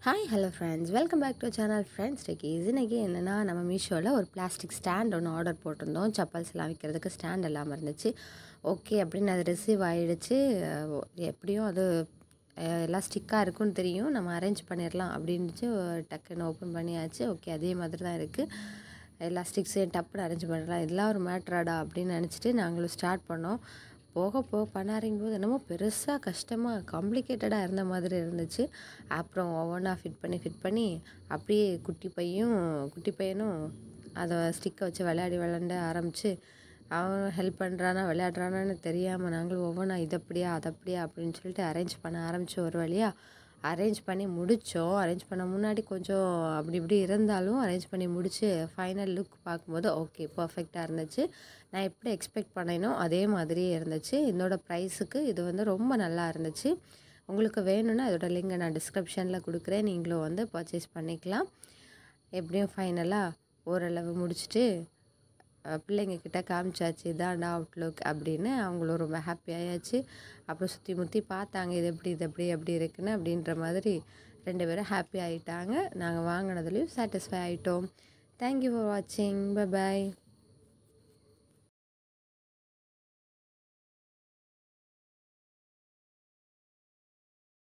Hi hello friends, welcome back to channel friends. இன்னைக்கு என்னென்னா, நம்ம மீஷோவில் ஒரு பிளாஸ்டிக் ஸ்டாண்ட் ஒன்று ஆர்டர் போட்டிருந்தோம். சப்பல்ஸ் எல்லாம் வைக்கிறதுக்கு ஸ்டாண்ட் எல்லாம் இருந்துச்சு. ஓகே அப்படின்னு அது ரிசீவ் ஆகிடுச்சு. எப்படியும் அது எல்லாம் ஸ்டிக்காக இருக்குன்னு தெரியும், நம்ம அரேஞ்ச் பண்ணிடலாம் அப்படின்ட்டு டக்குன்னு ஓப்பன் பண்ணியாச்சு. ஓகே, அதே மாதிரி தான் இருக்குது. எல்லா ஸ்டிக்ஸையும் டப்புன்னு அரேஞ்ச் பண்ணிடலாம், இதெல்லாம் ஒரு மேட்ராடா அப்படின்னு நினச்சிட்டு நாங்களும் ஸ்டார்ட் பண்ணோம். போக போக பண்ண ஆரம்பிக்கும்போது என்னமோ பெருசாக கஷ்டமாக காம்ப்ளிகேட்டடாக இருந்த மாதிரி இருந்துச்சு. அப்புறம் ஒவ்வொன்றா ஃபிட் பண்ணி அப்படியே குட்டி பையனும் அதை ஸ்டிக்கை வச்சு விளையாண்டு ஆரம்பித்து அவன் ஹெல்ப் பண்ணுறானா விளையாடுறானான்னு தெரியாமல் நாங்களும் ஒவ்வொன்றா இதப்படியா அதப்படியா அப்படின்னு சொல்லிட்டு அரேஞ்ச் பண்ண ஆரம்பித்து ஒரு வழியாக அரேஞ்ச் பண்ணி முடித்தோம். அரேஞ்ச் பண்ண முன்னாடி கொஞ்சம் அப்படி இப்படி இருந்தாலும் அரேஞ்ச் பண்ணி முடித்து ஃபைனல் லுக் பார்க்கும்போது ஓகே பர்ஃபெக்டாக இருந்துச்சு. நான் எப்படி எக்ஸ்பெக்ட் பண்ணேனோ அதே மாதிரியே இருந்துச்சு. இதோட ப்ரைஸுக்கு இது வந்து ரொம்ப நல்லா இருந்துச்சு. உங்களுக்கு வேணும்னா இதோட லிங்கை நான் டிஸ்கிரிப்ஷனில் கொடுக்குறேன், நீங்களும் பர்ச்சேஸ் பண்ணிக்கலாம். எப்படியும் ஃபைனலாக ஓரளவு முடிச்சுட்டு பிள்ளைங்கக்கிட்ட காமிச்சாச்சு, இதாண்டா அவுட்லுக் அப்படின்னு. அவங்களும் ரொம்ப ஹாப்பி ஆயாச்சு. அப்புறம் சுற்றி முற்றி பார்த்தாங்க, இது எப்படி இருக்குன்னு அப்படின்ற மாதிரி 2 பேரும் ஹாப்பி ஆகிட்டாங்க. நாங்கள் வாங்கினதுலேயும் சாட்டிஸ்ஃபை ஆகிட்டோம். தேங்க்யூ ஃபார் வாட்சிங். Bye bye.